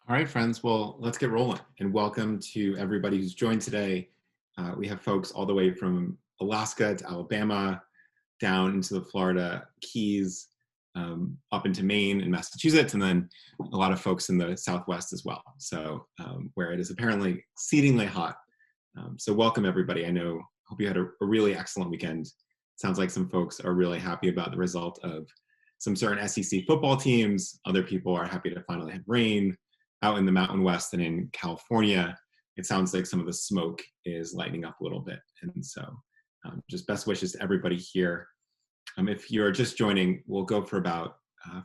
All right, friends. Well, let's get rolling. And welcome to everybody who's joined today. We have folks all the way from Alaska to Alabama, down into the Florida Keys, up into Maine and Massachusetts, and then a lot of folks in the Southwest as well. So where it is apparently exceedingly hot. So welcome, everybody. Hope you had a really excellent weekend. Sounds like some folks are really happy about the result of some certain SEC football teams. Other people are happy to finally have rain out in the Mountain West and in California. It sounds like some of the smoke is lightening up a little bit. And so just best wishes to everybody here. If you're just joining, we'll go for about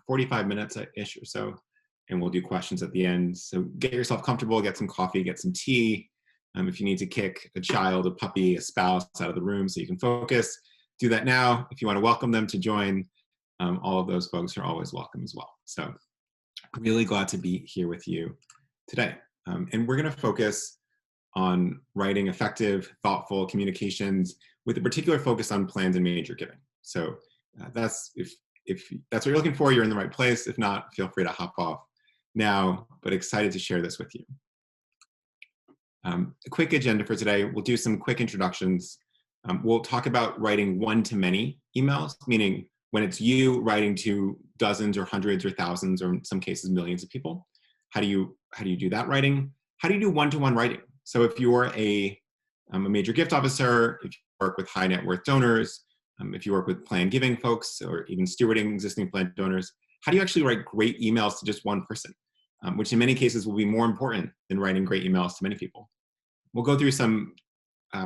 45 minutes-ish or so, and we'll do questions at the end. So get yourself comfortable, get some coffee, get some tea. If you need to kick a child, a puppy, a spouse out of the room so you can focus, do that now. If you want to welcome them to join, all of those folks are always welcome as well. So really glad to be here with you today. And we're going to focus on writing effective, thoughtful communications with a particular focus on planned and major giving. So that's if that's what you're looking for, you're in the right place. If not, feel free to hop off now, but excited to share this with you. A quick agenda for today. We'll do some quick introductions. We'll talk about writing one-to-many emails, meaning when it's you writing to dozens or hundreds or thousands, or in some cases millions of people. How do you do that writing? How do you do one-to-one writing? So if you're a major gift officer, if you work with high net worth donors, if you work with planned giving folks, or even stewarding existing planned donors, how do you actually write great emails to just one person, which in many cases will be more important than writing great emails to many people? We'll go through some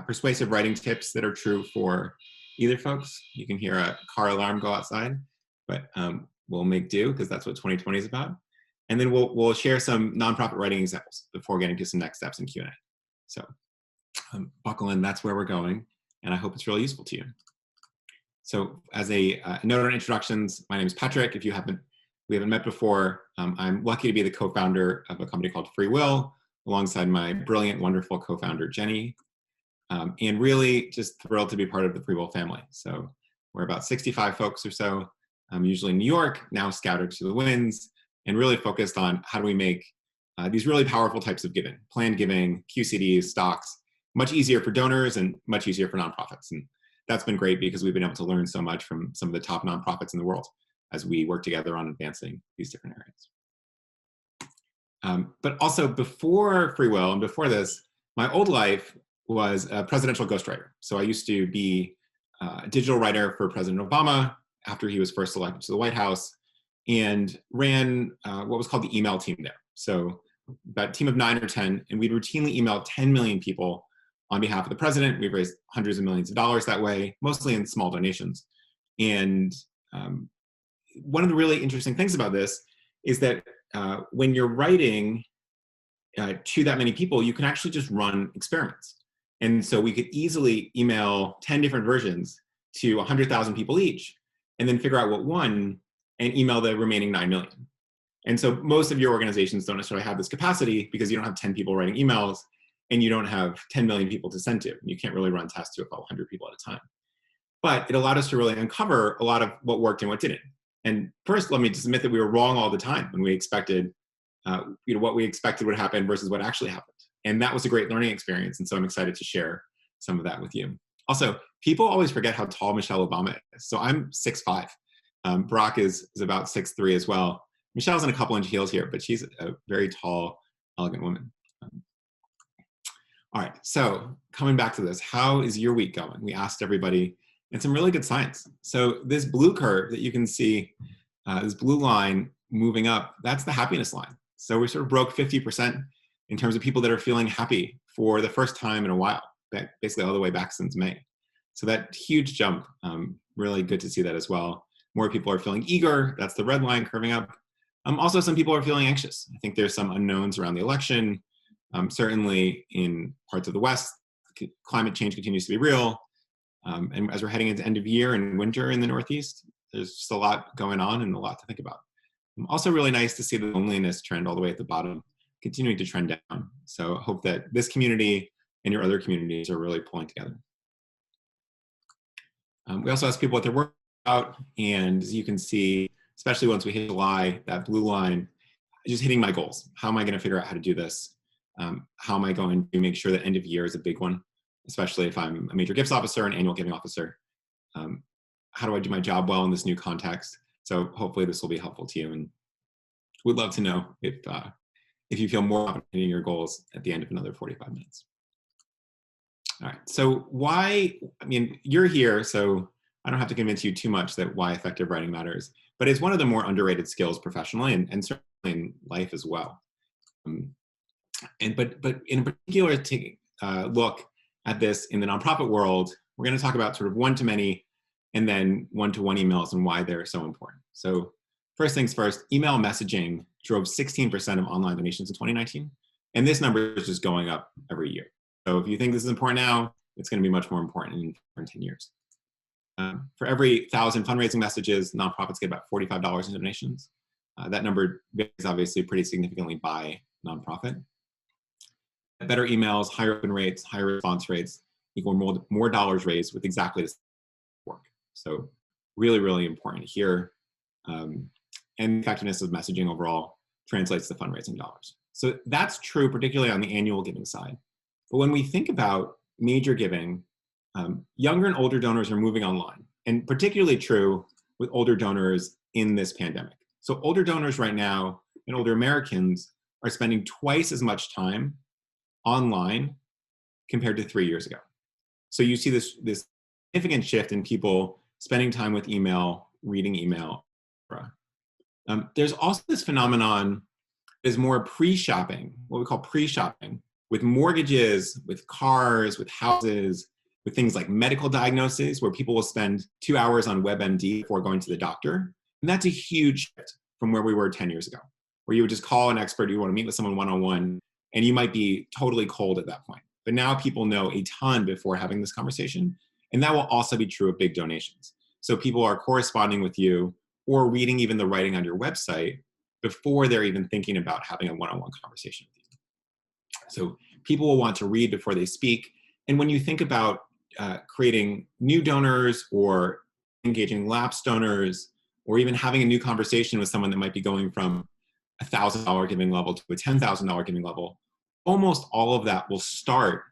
persuasive writing tips that are true for either folks. You can hear a car alarm go outside, but we'll make do because that's what 2020 is about. And then we'll share some nonprofit writing examples before getting to some next steps in Q&A. So buckle in, that's where we're going, and I hope it's really useful to you. So as a note on introductions, my name is Patrick. If we haven't met before, I'm lucky to be the co-founder of a company called FreeWill, alongside my brilliant, wonderful co-founder, Jenny. And really just thrilled to be part of the FreeWill family. So we're about 65 folks or so, usually in New York, now scattered to the winds, and really focused on how do we make these really powerful types of giving, planned giving, QCDs, stocks, much easier for donors and much easier for nonprofits. And that's been great because we've been able to learn so much from some of the top nonprofits in the world as we work together on advancing these different areas. But also before FreeWill and before this, my old life was a presidential ghostwriter. So I used to be a digital writer for President Obama after he was first elected to the White House, and ran what was called the email team there. So about a team of 9 or 10, and we'd routinely email 10 million people on behalf of the president. We've raised hundreds of millions of dollars that way, mostly in small donations. And one of the really interesting things about this is that when you're writing to that many people, you can actually just run experiments. And so we could easily email 10 different versions to 100,000 people each, and then figure out what won and email the remaining 9 million. And so most of your organizations don't necessarily have this capacity because you don't have 10 people writing emails and you don't have 10 million people to send to. You can't really run tests to a couple hundred people at a time. But it allowed us to really uncover a lot of what worked and what didn't. And first, let me just admit that we were wrong all the time when we expected what we expected would happen versus what actually happened. And that was a great learning experience. And so I'm excited to share some of that with you. Also, people always forget how tall Michelle Obama is. So I'm 6'5". Barack is about 6'3" as well. Michelle's in a couple inch heels here, but she's a very tall, elegant woman. All right, so coming back to this, how is your week going? We asked everybody, and some really good science. So this blue curve that you can see, this blue line moving up, that's the happiness line. So we sort of broke 50% in terms of people that are feeling happy for the first time in a while, basically all the way back since May. So that huge jump, really good to see that as well. More people are feeling eager, that's the red line curving up. Also, some people are feeling anxious. I think there's some unknowns around the election. Certainly in parts of the West, climate change continues to be real. And as we're heading into end of year and winter in the Northeast, there's just a lot going on and a lot to think about. Also really nice to see the loneliness trend all the way at the bottom, continuing to trend down. So I hope that this community and your other communities are really pulling together. We also asked people what they're working about, and as you can see, especially once we hit July, that blue line, just hitting my goals. How am I going to figure out how to do this? How am I going to make sure that end of year is a big one, especially if I'm a major gifts officer, an annual giving officer? How do I do my job well in this new context? So hopefully this will be helpful to you, and would love to know if you feel more confident in your goals at the end of another 45 minutes. All right, so why, I mean, you're here, so I don't have to convince you too much that why effective writing matters, but it's one of the more underrated skills professionally and certainly in life as well. But in particular, taking a look at this in the nonprofit world, we're going to talk about sort of one-to-many and then one-to-one emails and why they're so important. So first things first, email messaging drove 16% of online donations in 2019. And this number is just going up every year. So if you think this is important now, it's going to be much more important in 10 years. For every 1,000 fundraising messages, nonprofits get about $45 in donations. That number varies obviously pretty significantly by nonprofit. Better emails, higher open rates, higher response rates equal more dollars raised with exactly the same work. So really, really important here. And effectiveness of messaging overall translates to fundraising dollars. So that's true, particularly on the annual giving side. But when we think about major giving, younger and older donors are moving online, and particularly true with older donors in this pandemic. So older donors right now and older Americans are spending twice as much time online compared to 3 years ago. So you see this significant shift in people spending time with email, reading email, etc. There's also this phenomenon is more pre-shopping, what we call pre-shopping, with mortgages, with cars, with houses, with things like medical diagnoses, where people will spend 2 hours on WebMD before going to the doctor. And that's a huge shift from where we were 10 years ago, where you would just call an expert, you want to meet with someone one-on-one, and you might be totally cold at that point. But now people know a ton before having this conversation. And that will also be true of big donations. So people are corresponding with you or reading even the writing on your website before they're even thinking about having a one-on-one conversation with you. So people will want to read before they speak. And when you think about creating new donors or engaging lapsed donors, or even having a new conversation with someone that might be going from a $1,000 giving level to a $10,000 giving level, almost all of that will start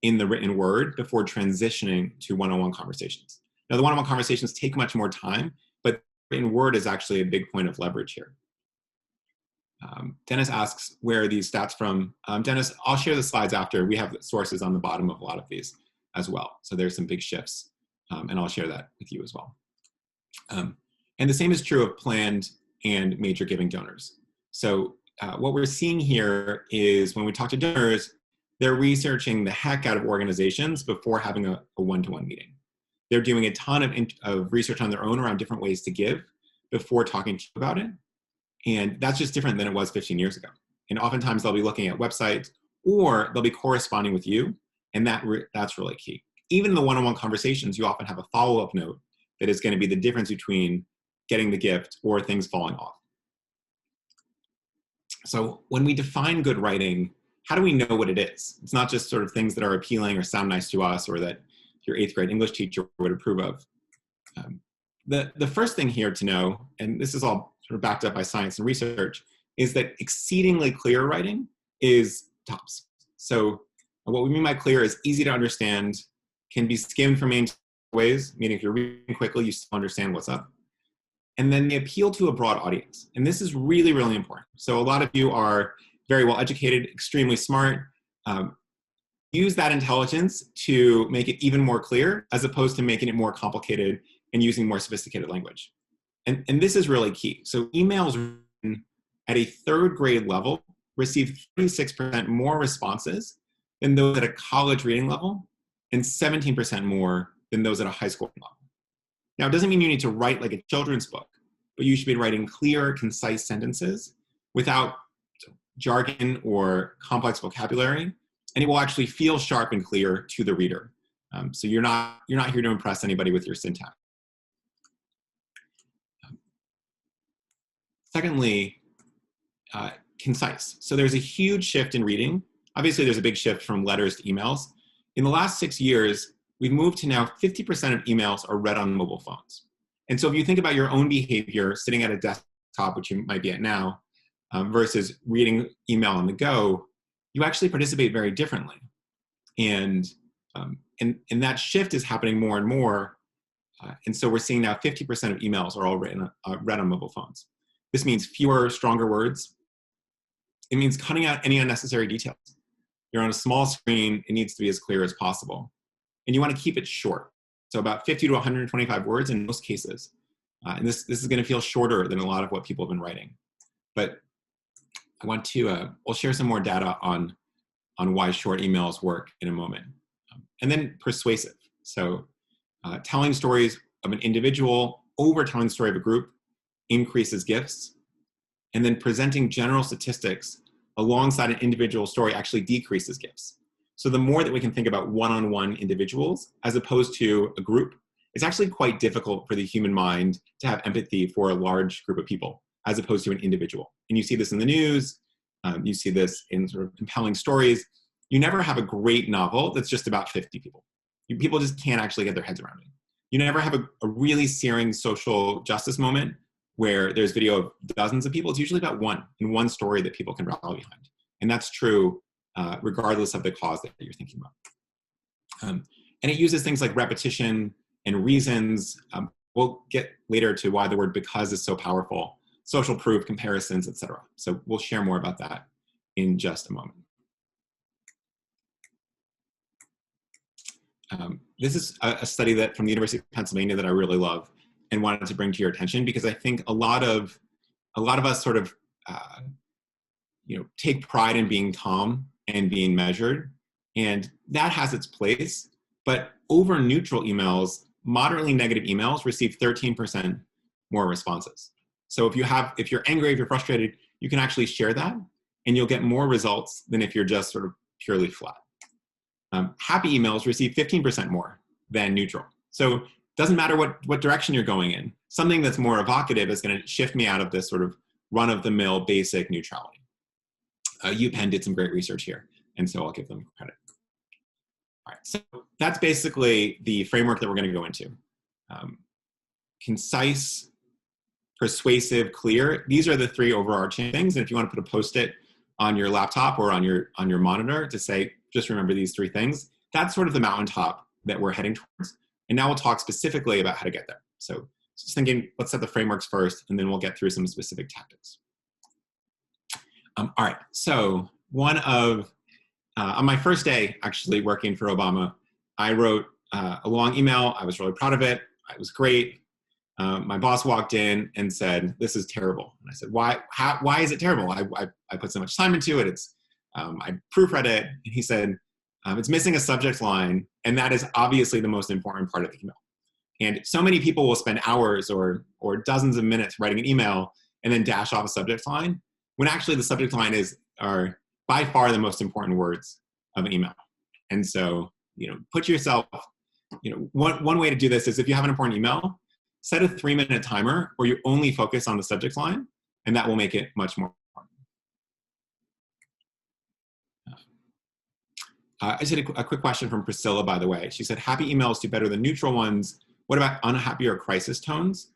in the written word before transitioning to one-on-one conversations. Now, the one-on-one conversations take much more time, but written word is actually a big point of leverage here. Dennis asks, where are these stats from? Dennis, I'll share the slides after. We have sources on the bottom of a lot of these as well. So there's some big shifts, and I'll share that with you as well. And the same is true of planned and major giving donors. So what we're seeing here is when we talk to donors, they're researching the heck out of organizations before having a one-to-one meeting. They're doing a ton of research on their own around different ways to give before talking to you about it. And that's just different than it was 15 years ago. And oftentimes they'll be looking at websites or they'll be corresponding with you. And that's really key. Even in the one-on-one conversations, you often have a follow-up note that is going to be the difference between getting the gift or things falling off. So when we define good writing, how do we know what it is? It's not just sort of things that are appealing or sound nice to us or that your 8th grade English teacher would approve of. The first thing here to know, and this is all sort of backed up by science and research, is that exceedingly clear writing is tops. So what we mean by clear is easy to understand, can be skimmed from many ways, meaning if you're reading quickly, you still understand what's up. And then they appeal to a broad audience. And this is really, really important. So a lot of you are very well educated, extremely smart. Use that intelligence to make it even more clear, as opposed to making it more complicated and using more sophisticated language. And this is really key. So emails written at a 3rd grade level receive 36% more responses than those at a college reading level and 17% more than those at a high school level. Now, it doesn't mean you need to write like a children's book, but you should be writing clear, concise sentences without jargon or complex vocabulary, and it will actually feel sharp and clear to the reader. So you're not here to impress anybody with your syntax. Secondly, concise. So there's a huge shift in reading. Obviously, there's a big shift from letters to emails. In the last 6 years, we've moved to now 50% of emails are read on mobile phones. And so if you think about your own behavior sitting at a desktop, which you might be at now, versus reading email on the go, you actually participate very differently. And that shift is happening more and more. And so we're seeing now 50% of emails are all read on mobile phones. This means fewer, stronger words. It means cutting out any unnecessary details. You're on a small screen, it needs to be as clear as possible. And you want to keep it short. So about 50 to 125 words in most cases. And this is going to feel shorter than a lot of what people have been writing. But I want to, we'll share some more data on why short emails work in a moment. And then persuasive. So telling stories of an individual over telling the story of a group increases gifts. And then presenting general statistics alongside an individual story actually decreases gifts. So the more that we can think about one-on-one individuals as opposed to a group, it's actually quite difficult for the human mind to have empathy for a large group of people as opposed to an individual. And you see this in the news, you see this in sort of compelling stories. You never have a great novel that's just about 50 people. People just can't actually get their heads around it. You never have a really searing social justice moment where there's video of dozens of people. It's usually about one story that people can rally behind. And that's true regardless of the cause that you're thinking about. And it uses things like repetition and reasons. We'll get later to why the word because is so powerful, social proof, comparisons, etc. So we'll share more about that in just a moment. This is a study that from the University of Pennsylvania that I really love and wanted to bring to your attention because I think a lot of us sort of take pride in being calm and being measured, and that has its place. But over neutral emails, moderately negative emails receive 13% more responses. So if you're angry, if you're frustrated, you can actually share that, and you'll get more results than if you're just sort of purely flat. Happy emails receive 15% more than neutral. So it doesn't matter what direction you're going in. Something that's more evocative is going to shift me out of this sort of run-of-the-mill basic neutrality. UPenn did some great research here, and so I'll give them credit. All right, so that's basically the framework that we're going to go into. Concise, persuasive, clear. These are the three overarching things. And if you want to put a Post-it on your laptop or on your monitor to say, just remember these three things, that's sort of the mountaintop that we're heading towards. And now we'll talk specifically about how to get there. So just thinking, let's set the frameworks first, and then we'll get through some specific tactics. All right, so on my first day actually working for Obama, I wrote a long email. I was really proud of it. It was great. My boss walked in and said, "This is terrible." And I said, why is it terrible? I put so much time into it. I proofread it. And he said, it's missing a subject line. And that is obviously the most important part of the email. And so many people will spend hours or dozens of minutes writing an email and then dash off a subject line, when actually the subject line are by far the most important words of an email. And so, put yourself, one way to do this is if you have an important email, set a 3-minute timer where you only focus on the subject line, and that will make it much more important. I just had a quick question from Priscilla, by the way. She said, happy emails do better than neutral ones. What about unhappy or crisis tones?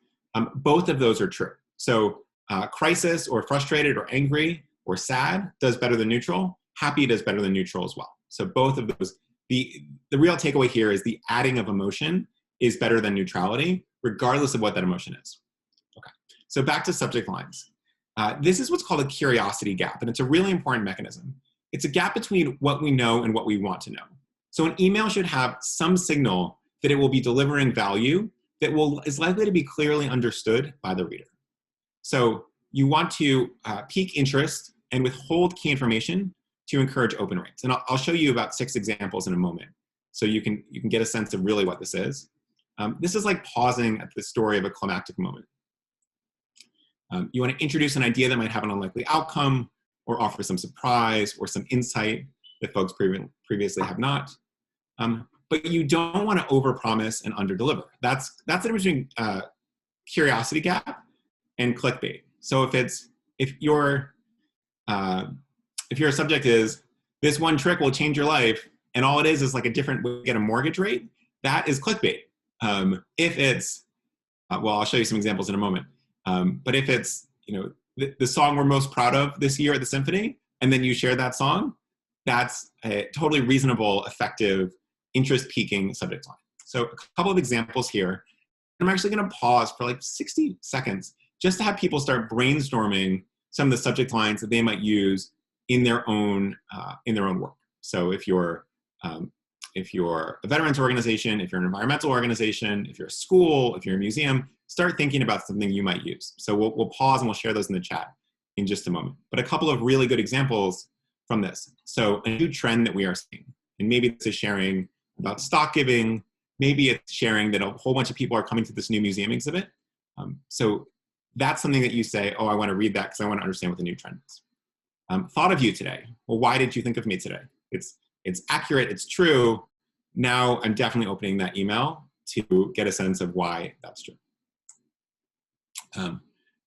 Both of those are true. So crisis or frustrated or angry or sad does better than neutral. Happy does better than neutral as well. So both of those, the real takeaway here is the adding of emotion is better than neutrality, regardless of what that emotion is. Okay, so back to subject lines. This is what's called a curiosity gap, and it's a really important mechanism. It's a gap between what we know and what we want to know. So an email should have some signal that it will be delivering value that is likely to be clearly understood by the reader. So you want to pique interest and withhold key information to encourage open rates. And I'll show you about 6 examples in a moment, so you can get a sense of really what this is. This is like pausing at the story of a climactic moment. You want to introduce an idea that might have an unlikely outcome, or offer some surprise or some insight that folks previously have not. But you don't want to overpromise and underdeliver. That's the difference between curiosity gap and clickbait. So if your subject is, this one trick will change your life, and all it is like a different way to get a mortgage rate, that is clickbait. If it's, well, I'll show you some examples in a moment. But if it's, the song we're most proud of this year at the symphony, and then you share that song, that's a totally reasonable, effective, interest-piquing subject line. So a couple of examples here. I'm actually going to pause for like 60 seconds just to have people start brainstorming some of the subject lines that they might use in their own work. So if you're a veterans organization, if you're an environmental organization, if you're a school, if you're a museum, start thinking about something you might use. So we'll pause and we'll share those in the chat in just a moment. But a couple of really good examples from this. So a new trend that we are seeing, and maybe this is sharing about stock giving, maybe it's sharing that a whole bunch of people are coming to this new museum exhibit. So that's something that you say, oh, I want to read that because I want to understand what the new trend is. Thought of you today. Well, why did you think of me today? It's accurate, it's true. Now I'm definitely opening that email to get a sense of why that's true.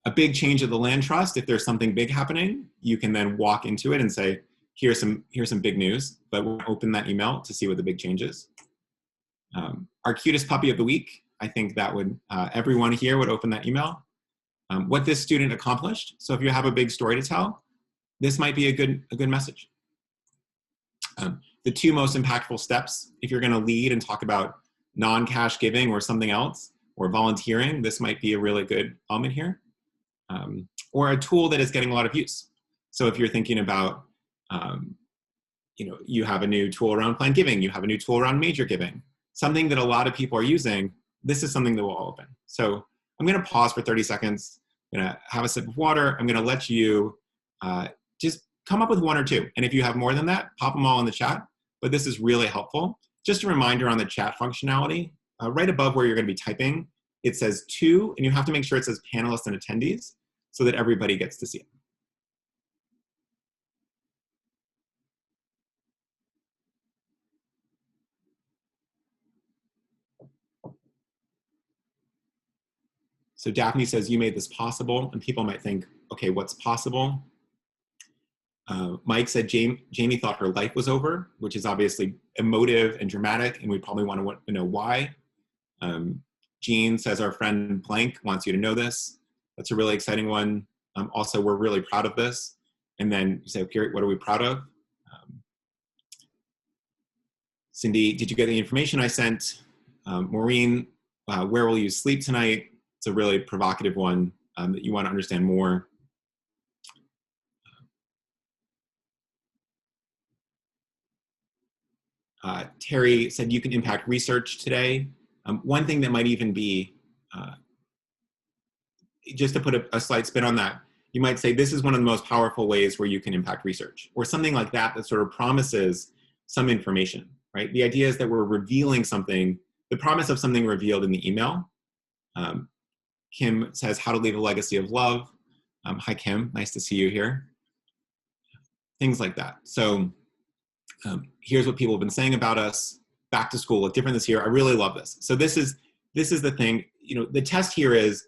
A big change of the land trust, if there's something big happening, you can then walk into it and say, here's some big news, but we'll open that email to see what the big change is. Our cutest puppy of the week, I think that would, everyone here would open that email. What this student accomplished. So if you have a big story to tell, this might be a good message. The two most impactful steps, if you're going to lead and talk about non-cash giving or something else, or volunteering, this might be a really good element here. Or a tool that is getting a lot of use. So if you're thinking about, you have a new tool around planned giving, you have a new tool around major giving, something that a lot of people are using, this is something that will open. So I'm going to pause for 30 seconds. I'm going to have a sip of water. I'm going to let you just come up with one or two. And if you have more than that, pop them all in the chat. But this is really helpful. Just a reminder on the chat functionality, right above where you're going to be typing, it says to, and you have to make sure it says panelists and attendees so that everybody gets to see it. So Daphne says, you made this possible, and people might think, okay, what's possible? Mike said Jamie thought her life was over, which is obviously emotive and dramatic, and we probably want to know why. Jean says our friend Blank wants you to know this. That's a really exciting one. Also, we're really proud of this. And then you say, okay, what are we proud of? Cindy, did you get the information I sent? Maureen, where will you sleep tonight? It's a really provocative one that you want to understand more. Terry said you can impact research today. One thing that might even be, just to put a slight spin on that, you might say this is one of the most powerful ways where you can impact research, or something like that that sort of promises some information, right? The idea is that we're revealing something, the promise of something revealed in the email. Kim says how to leave a legacy of love. Hi, Kim, nice to see you here. Things like that. So here's what people have been saying about us. Back to school look different this year. I really love this. So this is the thing. The test here is,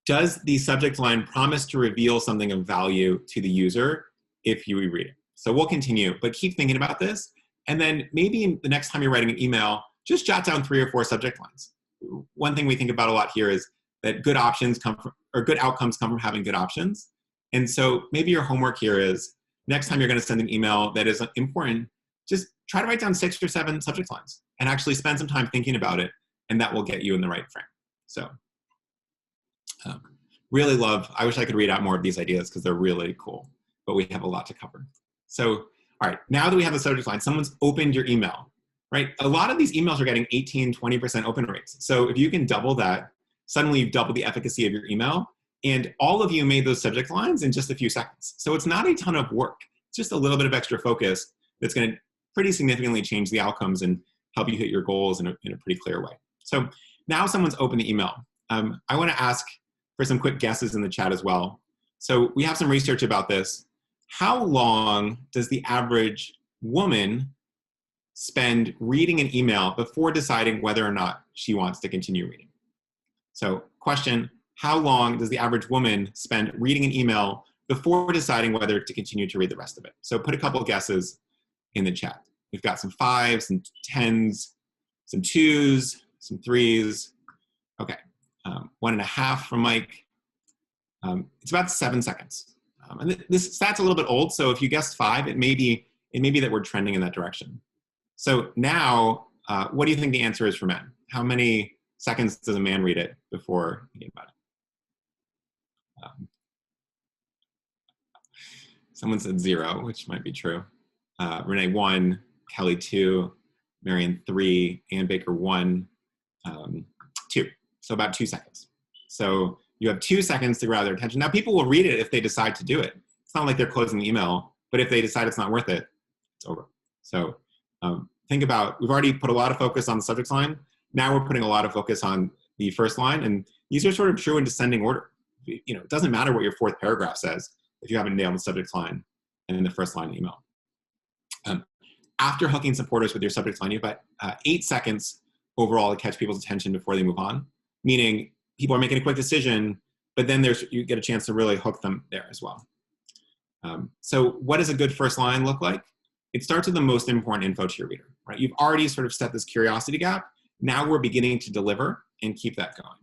does the subject line promise to reveal something of value to the user if you reread it? So we'll continue, but keep thinking about this. And then maybe the next time you're writing an email, just jot down 3 or 4 subject lines. One thing we think about a lot here is that good options come from, or good outcomes come from having good options. And so maybe your homework here is, next time you're going to send an email that is important, just try to write down 6 or 7 subject lines and actually spend some time thinking about it, and that will get you in the right frame. So really love, I wish I could read out more of these ideas because they're really cool, but we have a lot to cover. So, all right, now that we have the subject line, someone's opened your email, right? A lot of these emails are getting 18, 20% open rates. So if you can double that, suddenly you've doubled the efficacy of your email, and all of you made those subject lines in just a few seconds. So it's not a ton of work. It's just a little bit of extra focus that's going to pretty significantly change the outcomes and help you hit your goals in a pretty clear way. So now someone's opened the email. I want to ask for some quick guesses in the chat as well. So we have some research about this. How long does the average woman spend reading an email before deciding whether or not she wants to continue reading? So question, how long does the average woman spend reading an email before deciding whether to continue to read the rest of it? So put a couple of guesses in the chat. We've got some 5s, some 10s, some 2s, some 3s. Okay, 1.5 from Mike. It's about 7 seconds. And this stat's a little bit old, so if you guessed 5, it may be that we're trending in that direction. So now, what do you think the answer is for men? How many seconds does a man read it before thinking about it? Someone said 0, which might be true. Renee 1, Kelly 2, Marion 3, Ann Baker 1, 2. So about 2 seconds. So you have 2 seconds to grab their attention. Now people will read it if they decide to do it. It's not like they're closing the email, but if they decide it's not worth it, it's over. So think about, we've already put a lot of focus on the subject line. Now we're putting a lot of focus on the first line, and these are sort of true in descending order. You know, it doesn't matter what your 4th paragraph says if you haven't nailed the subject line and the first line of the email. After hooking supporters with your subject line, you have about 8 seconds overall to catch people's attention before they move on, meaning people are making a quick decision, but then you get a chance to really hook them there as well. So what does a good first line look like? It starts with the most important info to your reader, right? You've already sort of set this curiosity gap. Now we're beginning to deliver and keep that going.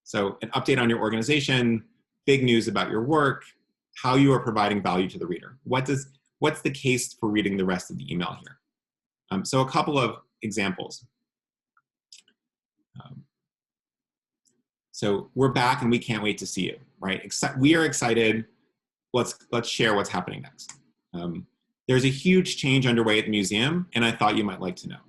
So an update on your organization, big news about your work, how you are providing value to the reader. What's the case for reading the rest of the email here? So a couple of examples. So we're back and we can't wait to see you, right? We are excited. Let's share what's happening next. There's a huge change underway at the museum, and I thought you might like to know.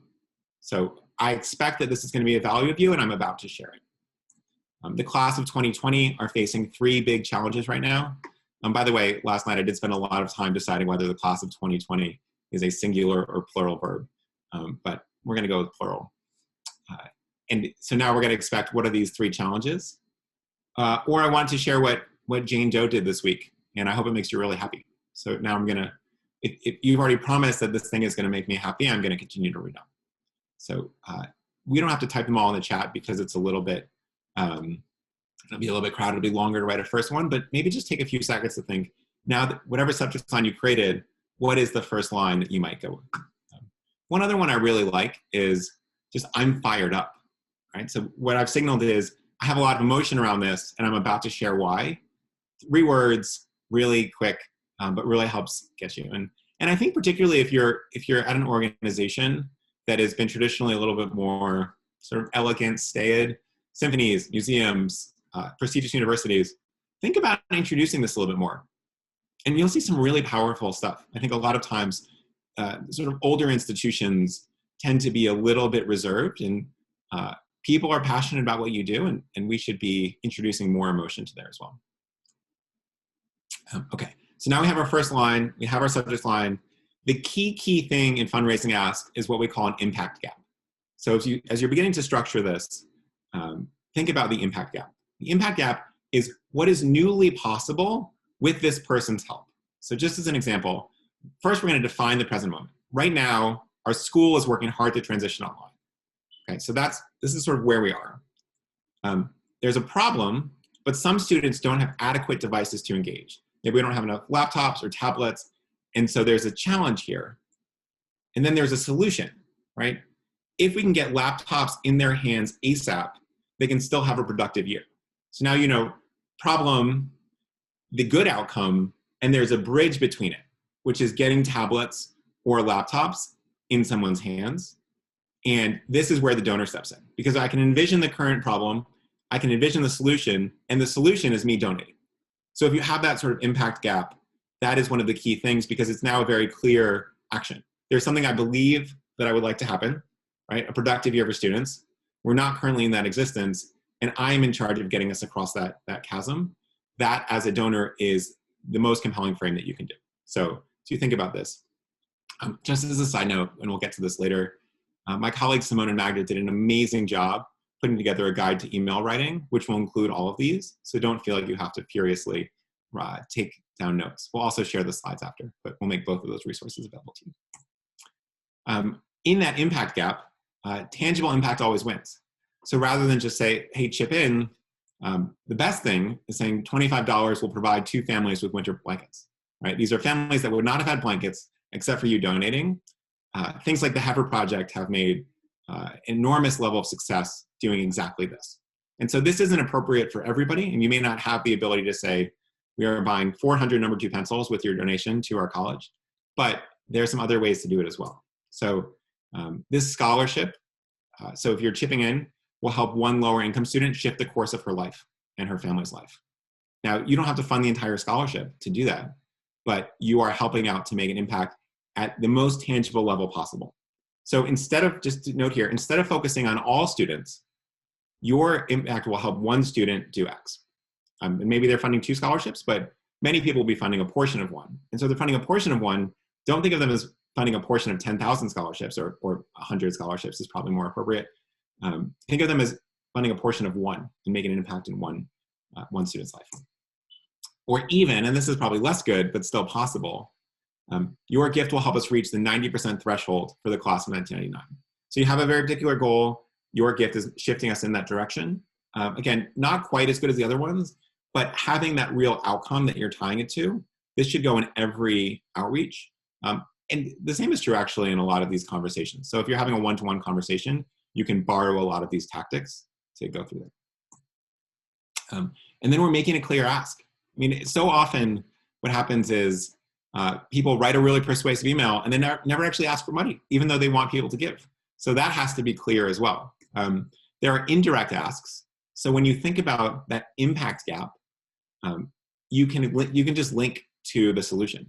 So I expect that this is going to be of value of you, and I'm about to share it. The class of 2020 are facing 3 big challenges right now. By the way, last night I did spend a lot of time deciding whether the class of 2020 is a singular or plural verb, but we're going to go with plural. And so now we're going to expect, what are these 3 challenges? Or I want to share what Jane Doe did this week, and I hope it makes you really happy. So now I'm going to, if you've already promised that this thing is going to make me happy, I'm going to continue to read them. So we don't have to type them all in the chat because it's a little bit, it'll be a little bit crowded, it'll be longer to write a first one, but maybe just take a few seconds to think, now that whatever subject line you created, what is the first line that you might go with? One other one I really like is just, I'm fired up, right? So what I've signaled is, I have a lot of emotion around this and I'm about to share why. 3 words, really quick, but really helps get you. And I think particularly if you're at an organization that has been traditionally a little bit more sort of elegant, staid, symphonies, museums, prestigious universities, think about introducing this a little bit more. And you'll see some really powerful stuff. I think a lot of times, sort of older institutions tend to be a little bit reserved, and people are passionate about what you do, and we should be introducing more emotion to there as well. Okay, so now we have our first line, we have our subject line. The key thing in fundraising ask is what we call an impact gap. So as you're beginning to structure this, think about the impact gap. The impact gap is what is newly possible with this person's help. So just as an example, first we're going to define the present moment. Right now, our school is working hard to transition online. Okay, so this is sort of where we are. There's a problem, but some students don't have adequate devices to engage. Maybe we don't have enough laptops or tablets, and so there's a challenge here. And then there's a solution, right? If we can get laptops in their hands ASAP, they can still have a productive year. So now you know problem, the good outcome, and there's a bridge between it, which is getting tablets or laptops in someone's hands. And this is where the donor steps in, because I can envision the current problem, I can envision the solution, and the solution is me donating. So if you have that sort of impact gap, that is one of the key things, because it's now a very clear action. There's something I believe that I would like to happen, right? A productive year for students. We're not currently in that existence, and I'm in charge of getting us across that chasm. That, as a donor, is the most compelling frame that you can do. So you think about this. Just as a side note, and we'll get to this later, my colleagues Simone and Magda did an amazing job putting together a guide to email writing, which will include all of these. So don't feel like you have to furiously take down notes. We'll also share the slides after, but we'll make both of those resources available to you. In that impact gap, tangible impact always wins. So rather than just say, hey, chip in, the best thing is saying $25 will provide 2 families with winter blankets, right? These are families that would not have had blankets except for you donating. Things like the Heifer Project have made enormous level of success doing exactly this. And so this isn't appropriate for everybody, and you may not have the ability to say, we are buying 400 number 2 pencils with your donation to our college, but there are some other ways to do it as well. So this scholarship, so if you're chipping in, will help one lower income student shift the course of her life and her family's life. Now, you don't have to fund the entire scholarship to do that, but you are helping out to make an impact at the most tangible level possible. So instead of, just to note here, instead of focusing on all students, your impact will help one student do X. And maybe they're funding 2 scholarships, but many people will be funding a portion of one. And so they're funding a portion of one. Don't think of them as funding a portion of 10,000 scholarships or 100 scholarships is probably more appropriate. Think of them as funding a portion of one and making an impact in one student's life. Or even, and this is probably less good, but still possible, your gift will help us reach the 90% threshold for the class of 1999. So you have a very particular goal. Your gift is shifting us in that direction. Again, not quite as good as the other ones, but having that real outcome that you're tying it to, this should go in every outreach. And the same is true actually in a lot of these conversations. So if you're having a one-to-one conversation, you can borrow a lot of these tactics to go through that. And then we're making a clear ask. I mean, so often what happens is people write a really persuasive email and then never actually ask for money, even though they want people to give. So that has to be clear as well. There are indirect asks. So when you think about that impact gap, you can just link to the solution.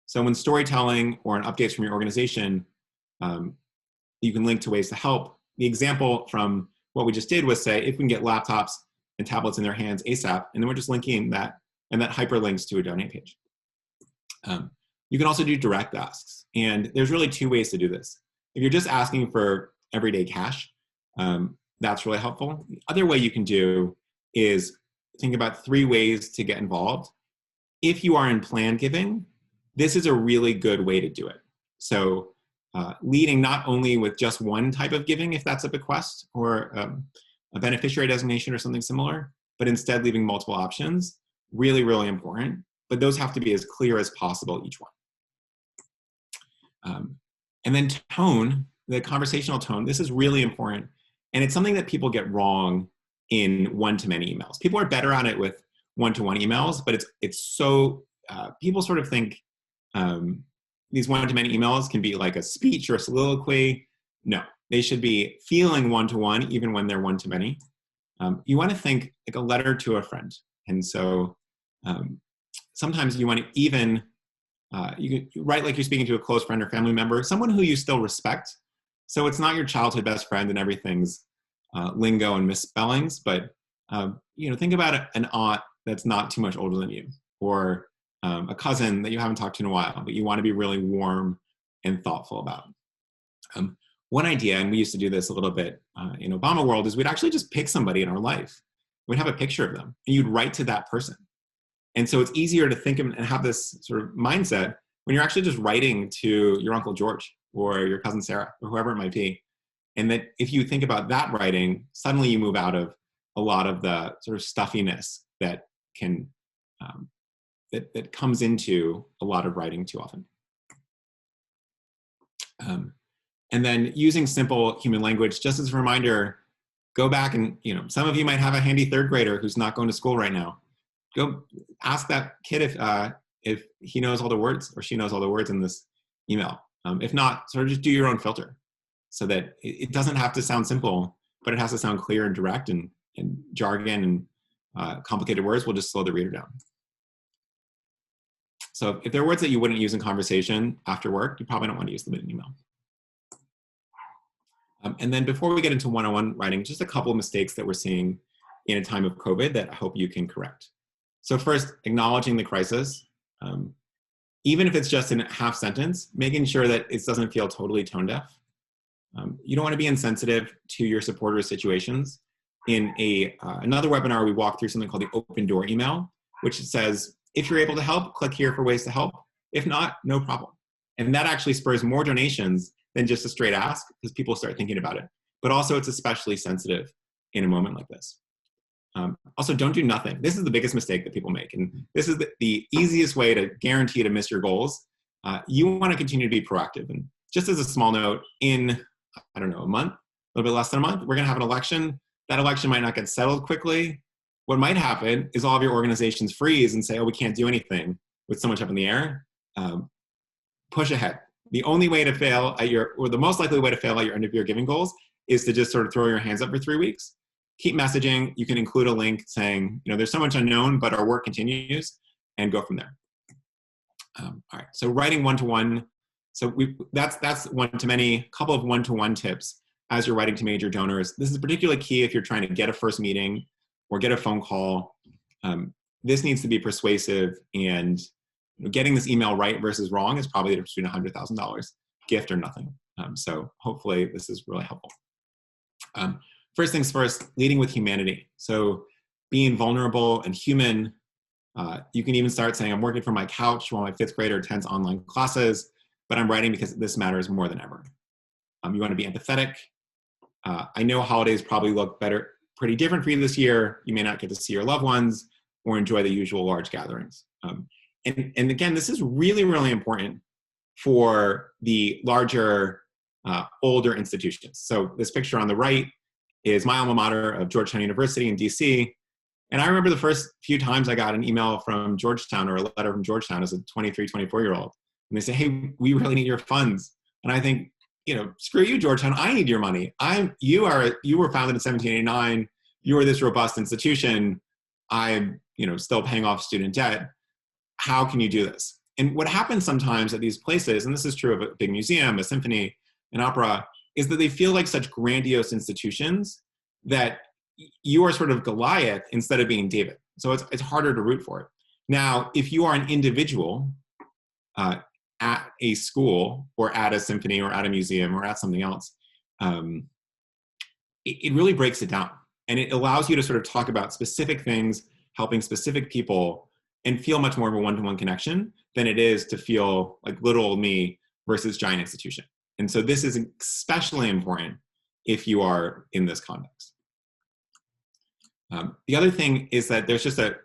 So when storytelling or an updates from your organization, you can link to ways to help. The example from what we just did was say, if we can get laptops and tablets in their hands ASAP, and then we're just linking that, and that hyperlinks to a donate page. You can also do direct asks. And there's really 2 ways to do this. If you're just asking for everyday cash, that's really helpful. The other way you can do is think about 3 ways to get involved. If you are in planned giving, this is a really good way to do it. So leading not only with just one type of giving, if that's a bequest or a beneficiary designation or something similar, but instead leaving multiple options, really, really important. But those have to be as clear as possible, each one. And then tone, the conversational tone, this is really important. And it's something that people get wrong in one-to-many emails. People are better on it with one-to-one emails, but it's so, people sort of think these one-to-many emails can be like a speech or a soliloquy. No, they should be feeling one-to-one even when they're one-to-many. You want to think like a letter to a friend. And so sometimes you want to even, you can write like you're speaking to a close friend or family member, someone who you still respect. So it's not your childhood best friend and everything's lingo and misspellings, but think about an aunt that's not too much older than you, or a cousin that you haven't talked to in a while, but you want to be really warm and thoughtful about. One idea, and we used to do this a little bit in Obama world, is we'd actually just pick somebody in our life. We'd have a picture of them, and you'd write to that person. And so it's easier to think of and have this sort of mindset when you're actually just writing to your Uncle George or your cousin Sarah or whoever it might be. And that if you think about that writing, suddenly you move out of a lot of the sort of stuffiness that can that comes into a lot of writing too often. And then using simple human language, just as a reminder, go back and, some of you might have a handy 3rd grader who's not going to school right now. Go ask that kid if he knows all the words or she knows all the words in this email. If not, sort of just do your own filter so that it doesn't have to sound simple, but it has to sound clear and direct, and jargon and complicated words will just slow the reader down. So if there are words that you wouldn't use in conversation after work, you probably don't want to use them in an email. And then before we get into one-on-one writing, just a couple of mistakes that we're seeing in a time of COVID that I hope you can correct. So first, acknowledging the crisis. Even if it's just in a half sentence, making sure that it doesn't feel totally tone deaf. You don't want to be insensitive to your supporters' situations. In another webinar, we walked through something called the open door email, which says, if you're able to help, click here for ways to help. If not, no problem. And that actually spurs more donations than just a straight ask, because people start thinking about it. But also it's especially sensitive in a moment like this. Also, don't do nothing. This is the biggest mistake that people make. And this is the easiest way to guarantee to miss your goals. You want to continue to be proactive. And just as a small note, in, I don't know, a month, a little bit less than a month, we're going to have an election. that election might not get settled quickly. What might happen is all of your organizations freeze and say, oh, we can't do anything with so much up in the air. Push ahead. The only way to fail at or the most likely way to fail at your end of year giving goals is to just sort of throw your hands up for 3 weeks. Keep messaging. You can include a link saying, there's so much unknown, but our work continues, and go from there. All right, so writing one-to-one. So that's one-to-many, couple of one-to-one tips as you're writing to major donors. This is particularly key if you're trying to get a first meeting or get a phone call. This needs to be persuasive, and getting this email right versus wrong is probably the difference between $100,000 gift or nothing. So hopefully this is really helpful. First things first, leading with humanity. So being vulnerable and human. You can even start saying, I'm working from my couch while my 5th grader attends online classes, but I'm writing because this matters more than ever. You want to be empathetic. I know holidays probably look pretty different for you this year. You may not get to see your loved ones or enjoy the usual large gatherings. And again, this is really, really important for the larger, older institutions. So this picture on the right is my alma mater of Georgetown University in DC. And I remember the first few times I got an email from Georgetown or a letter from Georgetown as a 23, 24-year-old. And they say, hey, we really need your funds. And I think, screw you, Georgetown, I need your money. You were founded in 1789. You are this robust institution. I'm, still paying off student debt. How can you do this? And what happens sometimes at these places, and this is true of a big museum, a symphony, an opera, is that they feel like such grandiose institutions that you are sort of Goliath instead of being David. So it's harder to root for it. Now, if you are an individual at a school or at a symphony or at a museum or at something else, it really breaks it down. And it allows you to sort of talk about specific things, helping specific people, and feel much more of a one-to-one connection than it is to feel like little old me versus giant institution. And so this is especially important if you are in this context. The other thing is that there's just the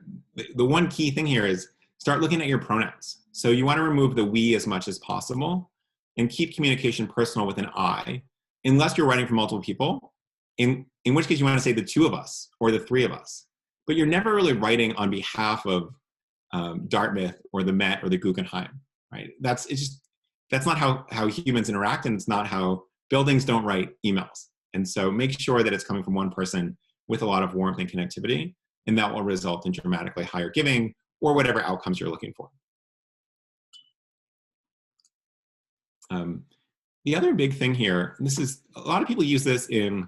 one key thing here is start looking at your pronouns. So you want to remove the we as much as possible and keep communication personal with an I, unless you're writing for multiple people, in which case you want to say the 2 of us or the 3 of us. But you're never really writing on behalf of Dartmouth or the Met or the Guggenheim, right? That's not how humans interact, and it's not how buildings don't write emails. And so make sure that it's coming from one person with a lot of warmth and connectivity, and that will result in dramatically higher giving or whatever outcomes you're looking for. The other big thing here, and this is, a lot of people use this in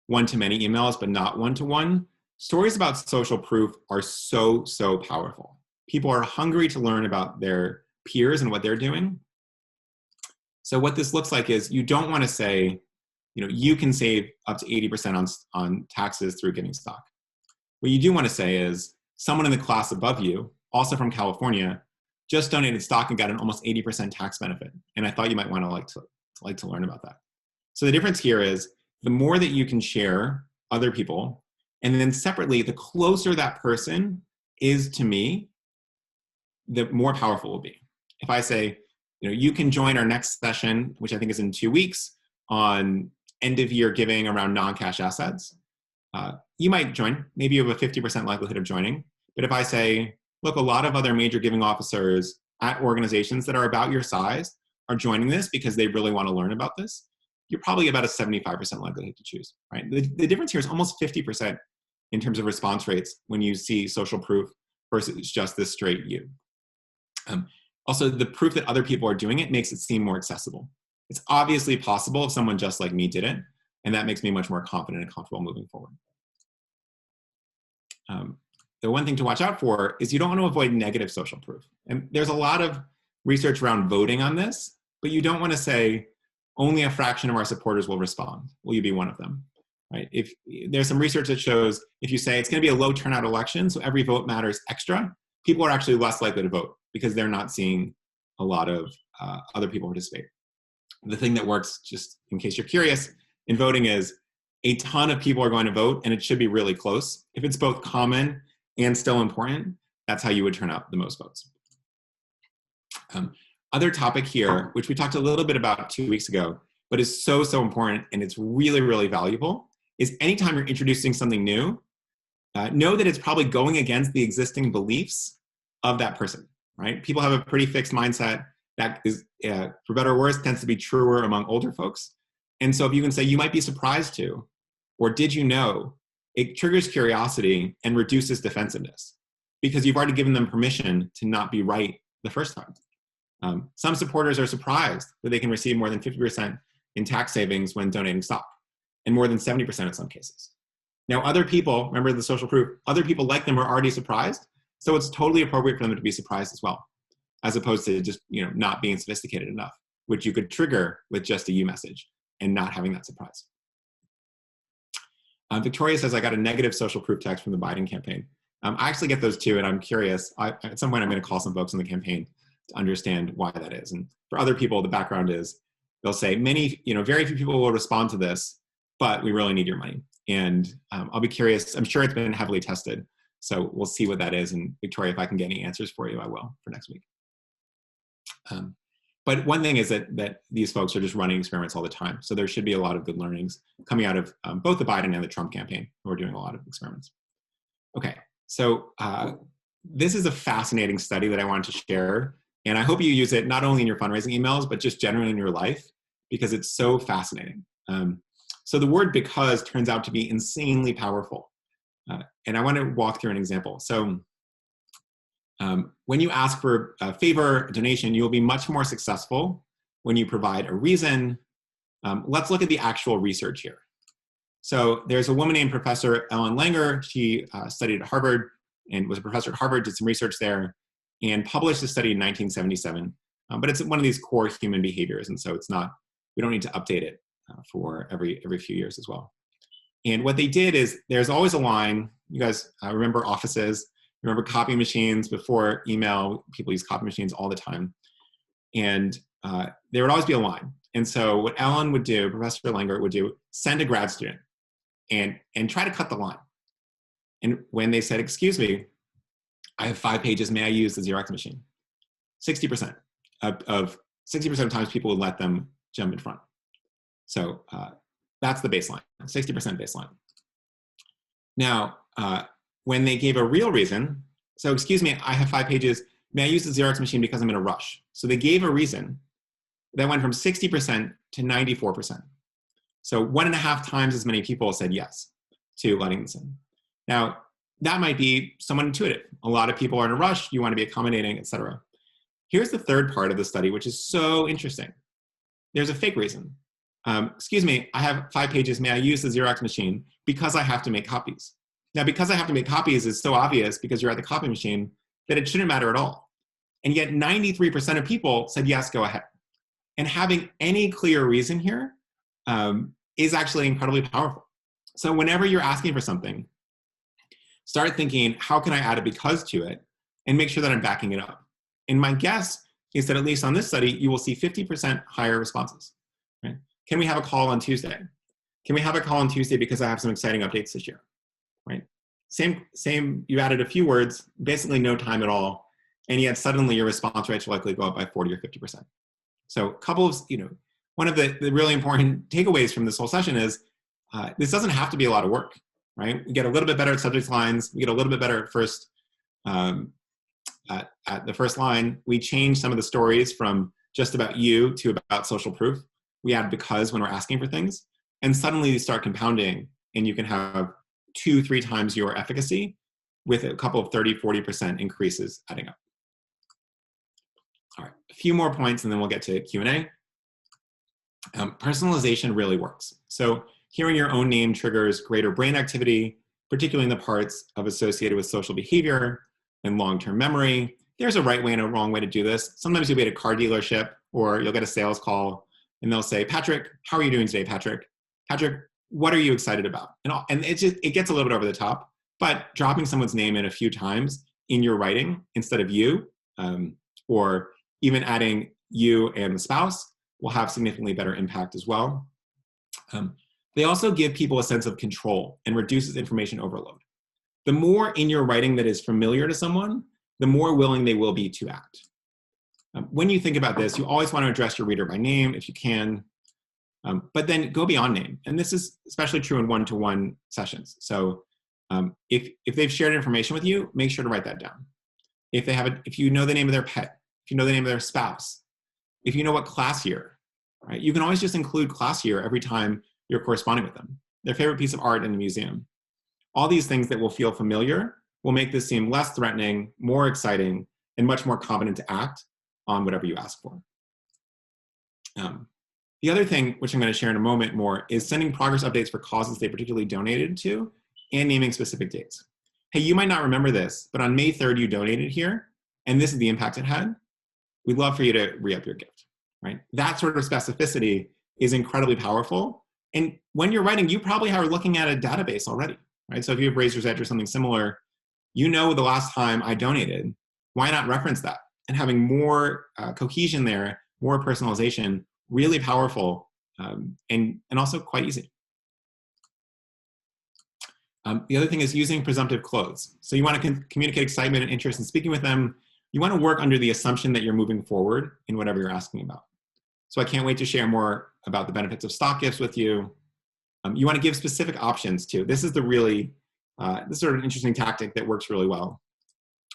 one-to-many emails, but not one-to-one. Stories about social proof are so, so powerful. People are hungry to learn about their peers and what they're doing. So what this looks like is you don't want to say, you can save up to 80% on taxes through giving stock. What you do want to say is someone in the class above you, also from California, just donated stock and got an almost 80% tax benefit. And I thought you might want to like to learn about that. So the difference here is the more that you can share other people, and then separately, the closer that person is to me, the more powerful it will be. If I say, you can join our next session, which I think is in 2 weeks, on end of year giving around non-cash assets, you might join. Maybe you have a 50% likelihood of joining. But if I say, look, a lot of other major giving officers at organizations that are about your size are joining this because they really want to learn about this, you're probably about a 75% likelihood to choose, right? The difference here is almost 50% in terms of response rates when you see social proof versus just this straight you. Also, the proof that other people are doing it makes it seem more accessible. It's obviously possible if someone just like me did it, and that makes me much more confident and comfortable moving forward. The one thing to watch out for is you don't want to avoid negative social proof. And there's a lot of research around voting on this, but you don't want to say only a fraction of our supporters will respond. Will you be one of them? Right? If there's some research that shows if you say it's going to be a low turnout election, so every vote matters extra, people are actually less likely to vote because they're not seeing a lot of other people participate. The thing that works, just in case you're curious, in voting is a ton of people are going to vote, and it should be really close. If it's both common and still important, that's how you would turn out the most votes. Other topic here, which we talked a little bit about 2 weeks ago, but is so, so important, and it's really, really valuable, is anytime you're introducing something new, know that it's probably going against the existing beliefs of that person, right? People have a pretty fixed mindset that is, for better or worse, tends to be truer among older folks. And so if you can say, you might be surprised to, or did you know, it triggers curiosity and reduces defensiveness because you've already given them permission to not be right the first time. Some supporters are surprised that they can receive more than 50% in tax savings when donating stock, and more than 70% in some cases. Now, other people, remember the social proof, other people like them are already surprised, so it's totally appropriate for them to be surprised as well, as opposed to just not being sophisticated enough, which you could trigger with just a you message and not having that surprise. Victoria says, I got a negative social proof text from the Biden campaign. I actually get those too, and I'm curious. At some point, I'm going to call some folks in the campaign to understand why that is. And for other people, the background is they'll say, very few people will respond to this, but we really need your money. And I'll be curious. I'm sure it's been heavily tested. So we'll see what that is. And Victoria, if I can get any answers for you, I will for next week. But one thing is that these folks are just running experiments all the time. So there should be a lot of good learnings coming out of both the Biden and the Trump campaign, who are doing a lot of experiments. Okay, so this is a fascinating study that I wanted to share. And I hope you use it not only in your fundraising emails, but just generally in your life, because it's so fascinating. So the word because turns out to be insanely powerful. And I want to walk through an example. So when you ask for a favor, a donation, you'll be much more successful when you provide a reason. Let's look at the actual research here. So there's a woman named Professor Ellen Langer. She studied at Harvard and was a professor at Harvard, did some research there, and published a study in 1977. But it's one of these core human behaviors, and so we don't need to update it for every few years as well. And what they did is there's always a line. You guys remember offices, remember copy machines before email, people use copy machines all the time. And there would always be a line. And so what Ellen would do, Professor Langer would do, send a grad student and try to cut the line. And when they said, excuse me, I have 5 pages, may I use the Xerox machine? 60% of 60% of times people would let them jump in front. So that's the baseline, 60% baseline. Now, when they gave a real reason, so excuse me, I have 5 pages, may I use the Xerox machine because I'm in a rush? So they gave a reason that went from 60% to 94%. So 1.5 times as many people said yes to letting this in. Now, that might be somewhat intuitive. A lot of people are in a rush, you want to be accommodating, et cetera. Here's the third part of the study, which is so interesting. There's a fake reason. Excuse me, I have 5 pages, may I use the Xerox machine because I have to make copies. Now, because I have to make copies is so obvious because you're at the copy machine that it shouldn't matter at all. And yet 93% of people said, yes, go ahead. And having any clear reason here is actually incredibly powerful. So whenever you're asking for something, start thinking, how can I add a because to it and make sure that I'm backing it up? And my guess is that at least on this study, you will see 50% higher responses. Right? Can we have a call on Tuesday? Can we have a call on Tuesday because I have some exciting updates this year? Right? Same, you added a few words, basically no time at all, and yet suddenly your response rates will likely go up by 40 or 50%. So a couple of, one of the really important takeaways from this whole session is this doesn't have to be a lot of work, right? We get a little bit better at subject lines. We get a little bit better at first, at the first line. We change some of the stories from just about you to about social proof. We add because when we're asking for things, and suddenly you start compounding and you can have 2-3 times your efficacy with a couple of 30-40% increases adding up. All right, a few more points and then we'll get to Q&A. Personalization really works. So hearing your own name triggers greater brain activity, particularly in the parts of associated with social behavior and long-term memory. There's a right way and a wrong way to do this. Sometimes you'll be at a car dealership or you'll get a sales call and they'll say, Patrick, how are you doing today, Patrick? Patrick, what are you excited about? And it gets a little bit over the top, but dropping someone's name in a few times in your writing instead of you, or even adding you and the spouse will have significantly better impact as well. They also give people a sense of control and reduces information overload. The more in your writing that is familiar to someone, the more willing they will be to act. When you think about this, you always want to address your reader by name if you can. But then go beyond name. And this is especially true in one-to-one sessions. So if they've shared information with you, make sure to write that down. If you know the name of their pet, if you know the name of their spouse, if you know what class year, right? You can always just include class year every time you're corresponding with them. Their favorite piece of art in the museum. All these things that will feel familiar will make this seem less threatening, more exciting, and much more competent to act on whatever you ask for. The other thing, which I'm going to share in a moment more, is sending progress updates for causes they particularly donated to and naming specific dates. Hey, you might not remember this, but on May 3rd, you donated here, and this is the impact it had. We'd love for you to re-up your gift, right? That sort of specificity is incredibly powerful. And when you're writing, you probably are looking at a database already, right? So if you have Razor's Edge or something similar, you know the last time I donated, why not reference that? And having more cohesion there, more personalization, really powerful, and also quite easy. The other thing is using presumptive clothes. So you want to communicate excitement and interest in speaking with them. You want to work under the assumption that you're moving forward in whatever you're asking about. So I can't wait to share more about the benefits of stock gifts with you. You want to give specific options too. This is this is sort of an interesting tactic that works really well.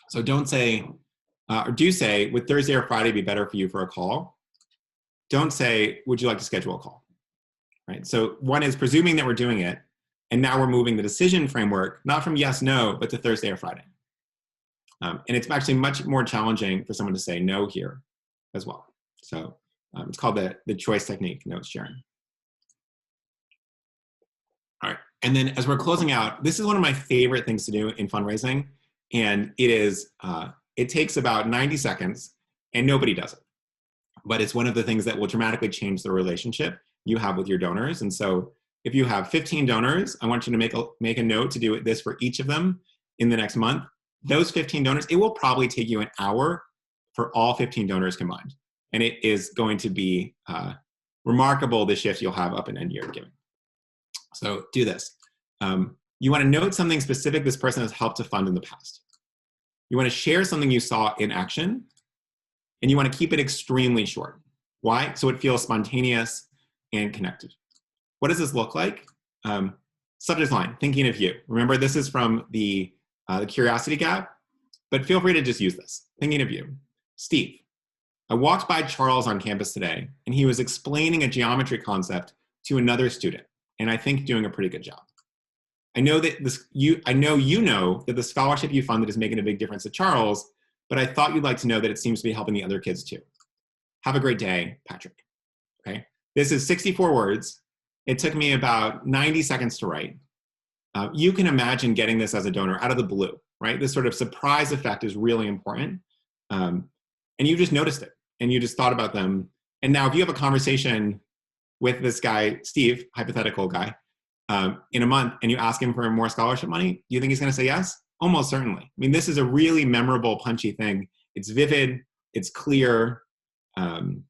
So don't say, or do say, would Thursday or Friday be better for you for a call? Don't say, would you like to schedule a call? Right? So one is presuming that we're doing it, and now we're moving the decision framework, not from yes, no, but to Thursday or Friday. And it's actually much more challenging for someone to say no here as well. So it's called the choice technique, notes sharing. All right, and then as we're closing out, this is one of my favorite things to do in fundraising, and it takes about 90 seconds, and nobody does it. But it's one of the things that will dramatically change the relationship you have with your donors. And so if you have 15 donors, I want you to make a note to do this for each of them in the next month. Those 15 donors, it will probably take you an hour for all 15 donors combined. And it is going to be remarkable the shift you'll have up and end year giving. So do this. You want to note something specific this person has helped to fund in the past. You want to share something you saw in action, and you want to keep it extremely short. Why? So it feels spontaneous and connected. What does this look like? Subject line, thinking of you. Remember, this is from the curiosity gap, but feel free to just use this. Thinking of you. Steve, I walked by Charles on campus today, and he was explaining a geometry concept to another student, and I think doing a pretty good job. I know you know that the scholarship you funded is making a big difference to Charles, but I thought you'd like to know that it seems to be helping the other kids too. Have a great day, Patrick. Okay, this is 64 words. It took me about 90 seconds to write. You can imagine getting this as a donor out of the blue, right? This sort of surprise effect is really important. And you just noticed it, and you just thought about them. And now if you have a conversation with this guy, Steve, hypothetical guy, in a month, and you ask him for more scholarship money, do you think he's going to say yes? Almost certainly. I mean, this is a really memorable, punchy thing. It's vivid, it's clear, and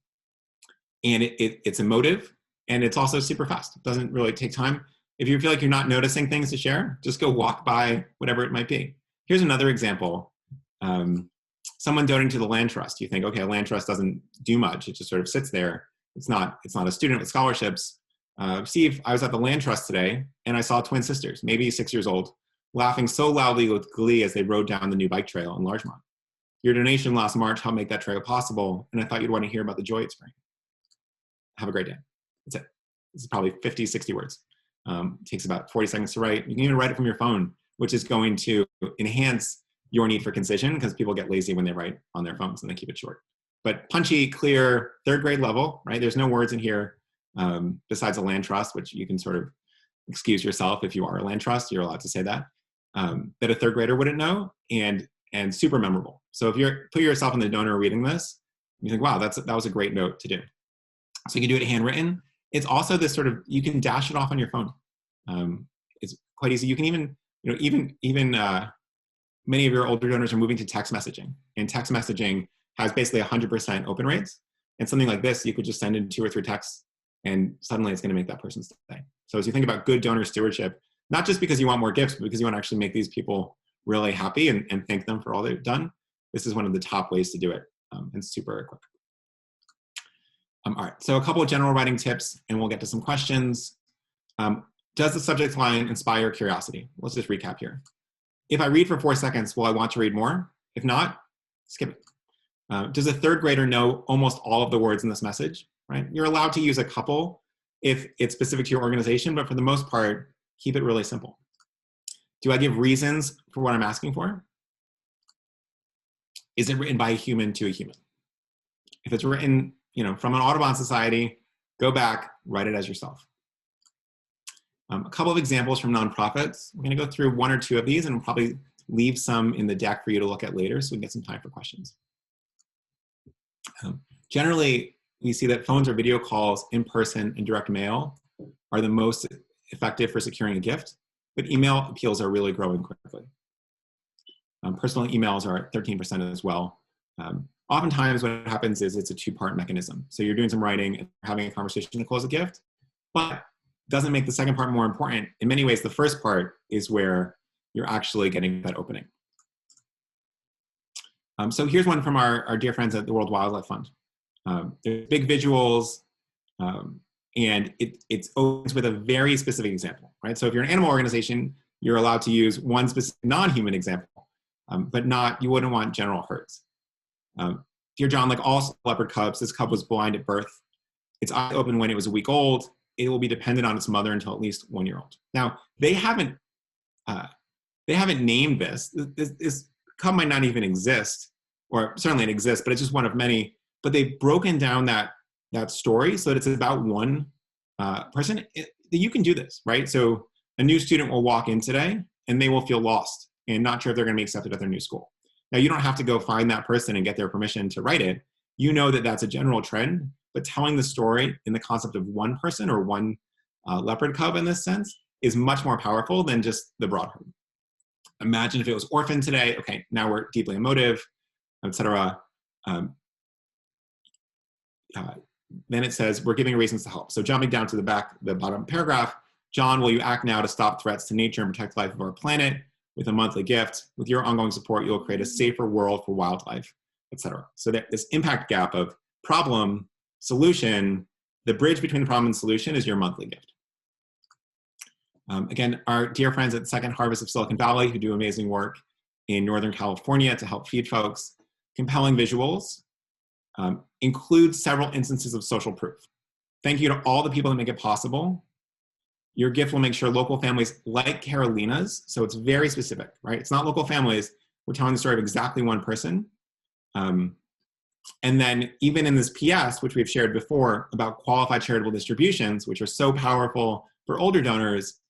it's emotive, and it's also super fast. It doesn't really take time. If you feel like you're not noticing things to share, just go walk by whatever it might be. Here's another example. Someone donating to the land trust. You think, okay, a land trust doesn't do much. It just sort of sits there. It's not a student with scholarships. Steve, I was at the land trust today, and I saw twin sisters, maybe 6 years old, laughing so loudly with glee as they rode down the new bike trail in Larchmont. Your donation last March helped make that trail possible, and I thought you'd want to hear about the joy it's bringing. Have a great day. That's it. This is probably 50, 60 words. It takes about 40 seconds to write. You can even write it from your phone, which is going to enhance your need for concision, because people get lazy when they write on their phones and they keep it short. But punchy, clear, third grade level, right? There's no words in here besides a land trust, which you can sort of excuse yourself if you are a land trust. You're allowed to say that. That a third grader wouldn't know, and super memorable. So if you're put yourself in the donor reading this, you think, wow, that was a great note to do. So you can do it handwritten. It's also this sort of, you can dash it off on your phone. It's quite easy. You can even, many of your older donors are moving to text messaging, and text messaging has basically 100% open rates. And something like this, you could just send in 2 or 3 texts, and suddenly it's going to make that person stay. So as you think about good donor stewardship, not just because you want more gifts, but because you want to actually make these people really happy and thank them for all they've done, this is one of the top ways to do it, and super quick. All right, so a couple of general writing tips, and we'll get to some questions. Does the subject line inspire curiosity? Let's just recap here. If I read for 4 seconds, will I want to read more? If not, skip it. Does a third grader know almost all of the words in this message? Right? You're allowed to use a couple if it's specific to your organization, but for the most part, keep it really simple. Do I give reasons for what I'm asking for? Is it written by a human to a human? If it's written, from an Audubon Society, go back, write it as yourself. A couple of examples from nonprofits. We're going to go through 1 or 2 of these, and we'll probably leave some in the deck for you to look at later so we can get some time for questions. Generally, we see that phones or video calls, in person, and direct mail are the most effective for securing a gift, but email appeals are really growing quickly. Personal emails are at 13% as well. Oftentimes what happens is it's a 2-part mechanism. So you're doing some writing and having a conversation to close a gift, but doesn't make the second part more important. In many ways, the first part is where you're actually getting that opening. So here's one from our dear friends at the World Wildlife Fund. There's big visuals, and it opens with a very specific example, right? So if you're an animal organization, you're allowed to use one specific non-human example, but you wouldn't want general herds. Dear John, like all leopard cubs, this cub was blind at birth. Its eyes opened when it was a week old. It will be dependent on its mother until at least 1 year old. Now, they haven't named this. This cub might not even exist, or certainly it exists, but it's just one of many. But they've broken down that story so that it's about one person. You can do this, right? So a new student will walk in today, and they will feel lost and not sure if they're going to be accepted at their new school. Now, you don't have to go find that person and get their permission to write it. You know that that's a general trend, but telling the story in the concept of one person or one leopard cub in this sense is much more powerful than just the broad herd. Imagine if it was orphaned today. Okay, now we're deeply emotive, etc. Then it says, we're giving reasons to help. So jumping down to the bottom paragraph, John, will you act now to stop threats to nature and protect the life of our planet with a monthly gift? With your ongoing support, you'll create a safer world for wildlife, etc. So that this impact gap of problem, solution, the bridge between the problem and solution is your monthly gift. Again, our dear friends at Second Harvest of Silicon Valley, who do amazing work in Northern California to help feed folks, compelling visuals, include several instances of social proof. Thank you to all the people that make it possible. Your gift will make sure local families like Carolina's, so it's very specific, right? It's not local families. We're telling the story of exactly one person. And then even in this PS, which we've shared before about qualified charitable distributions, which are so powerful for older donors,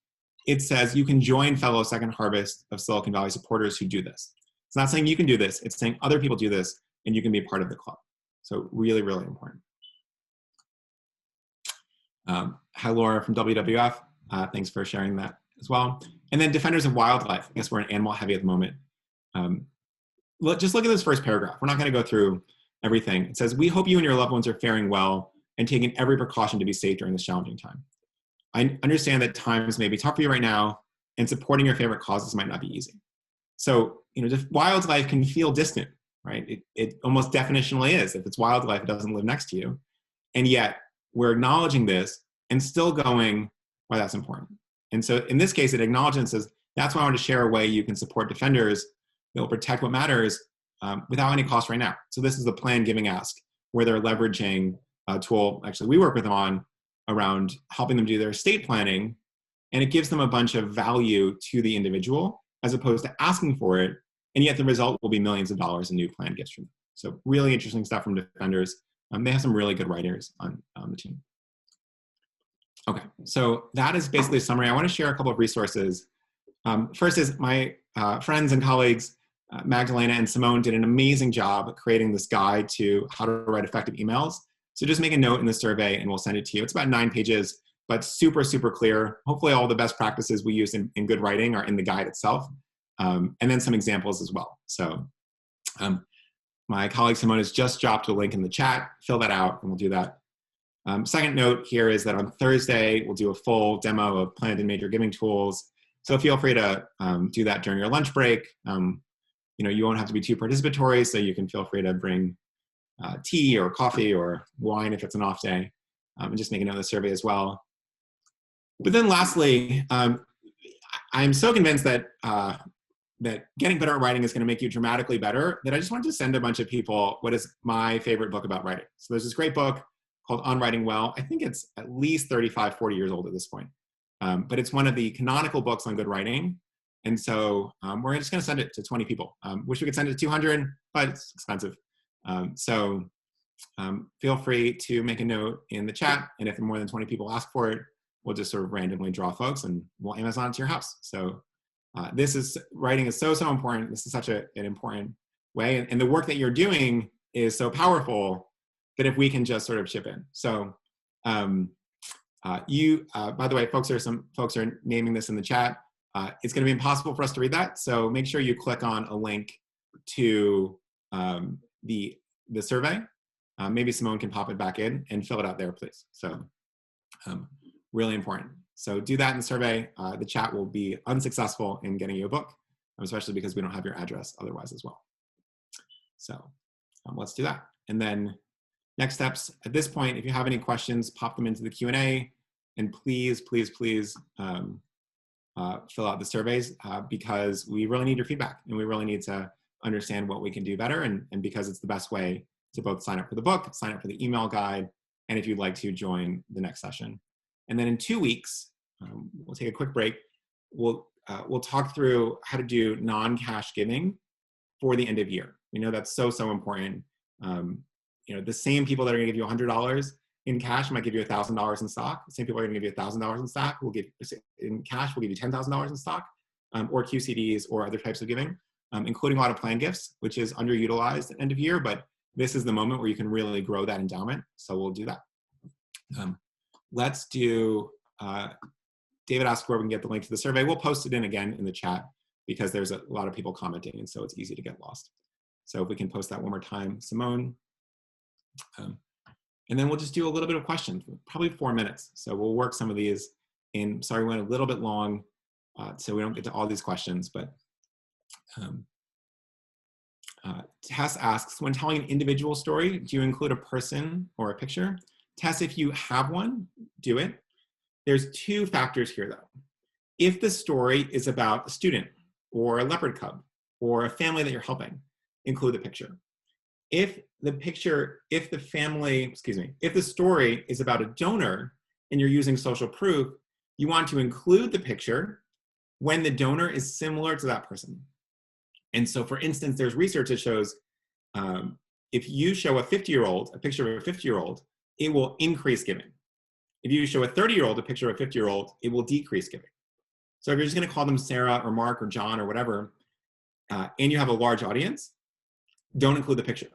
it says you can join fellow Second Harvest of Silicon Valley supporters who do this. It's not saying you can do this. It's saying other people do this, and you can be part of the club. So really, really important. Hi, Laura from WWF. Thanks for sharing that as well. And then Defenders of Wildlife. I guess we're an animal heavy at the moment. Just look at this first paragraph. We're not going to go through everything. It says, we hope you and your loved ones are faring well and taking every precaution to be safe during this challenging time. I understand that times may be tough for you right now, and supporting your favorite causes might not be easy. So, just wildlife can feel distant, right? It almost definitionally is. If it's wildlife, it doesn't live next to you. And yet, we're acknowledging this and still going, why that's important. And so in this case, it acknowledges and says, that's why I want to share a way you can support defenders that will protect what matters without any cost right now. So this is the plan giving ask, where they're leveraging a tool, actually we work with them on, around helping them do their estate planning, and it gives them a bunch of value to the individual as opposed to asking for it, and yet the result will be millions of dollars in new plan gifts from them. So really interesting stuff from defenders. They have some really good writers on the team. Okay, so that is basically a summary. I want to share a couple of resources. First is my friends and colleagues, Magdalena and Simone, did an amazing job creating this guide to how to write effective emails. So just make a note in the survey and we'll send it to you. It's about 9 pages, but super, super clear. Hopefully all the best practices we use in good writing are in the guide itself, and then some examples as well. So my colleague Simone has just dropped a link in the chat. Fill that out and we'll do that. Second note here is that on Thursday, we'll do a full demo of planned and major giving tools. So feel free to do that during your lunch break. You won't have to be too participatory, so you can feel free to bring tea or coffee or wine if it's an off day, and just make a note of the survey as well. But then lastly, I'm so convinced that that getting better at writing is going to make you dramatically better, that I just wanted to send a bunch of people what is my favorite book about writing. So there's this great book called On Writing Well. I think it's at least 35, 40 years old at this point. But it's one of the canonical books on good writing. And so we're just going to send it to 20 people. Wish we could send it to 200, but it's expensive. So feel free to make a note in the chat. And if more than 20 people ask for it, we'll just sort of randomly draw folks and we'll Amazon it to your house. So writing is so important. This is such an important way. And the work that you're doing is so powerful that if we can just sort of chip in. So by the way, some folks are naming this in the chat. It's going to be impossible for us to read that. So make sure you click on a link to the survey. Maybe Simone can pop it back in and fill it out there, please. So really important. So do that in the survey. The chat will be unsuccessful in getting you a book, especially because we don't have your address otherwise as well. So let's do that. And then next steps, at this point, if you have any questions, pop them into the Q&A, and please, please, please fill out the surveys because we really need your feedback and we really need to understand what we can do better, and because it's the best way to both sign up for the book, sign up for the email guide, and if you'd like to join the next session. And then in 2 weeks, we'll take a quick break. We'll talk through how to do non-cash giving for the end of year. We know that's so important. The same people that are going to give you $100 in cash might give you $1,000 in stock. The same people are going to give you $1,000 in stock will give in cash will give you $10,000 in stock, or QCDs or other types of giving, including a lot of plan gifts, which is underutilized at end of year. But this is the moment where you can really grow that endowment. So we'll do that. Let's do, David asked where we can get the link to the survey. We'll post it in again in the chat because there's a lot of people commenting, and so it's easy to get lost. So if we can post that one more time, Simone. And then we'll just do a little bit of questions, probably 4 minutes. So we'll work some of these in. Sorry, we went a little bit long, so we don't get to all these questions, but Tess asks, when telling an individual story, do you include a person or a picture? Tess, if you have one, do it. There's 2 factors here though. If the story is about a student or a leopard cub or a family that you're helping, include the picture. If the story is about a donor and you're using social proof, you want to include the picture when the donor is similar to that person. And so for instance, there's research that shows if you show a 50-year-old, a picture of a 50-year-old, it will increase giving. If you show a 30-year-old a picture of a 50-year-old, it will decrease giving. So if you're just going to call them Sarah or Mark or John or whatever, and you have a large audience, don't include the picture.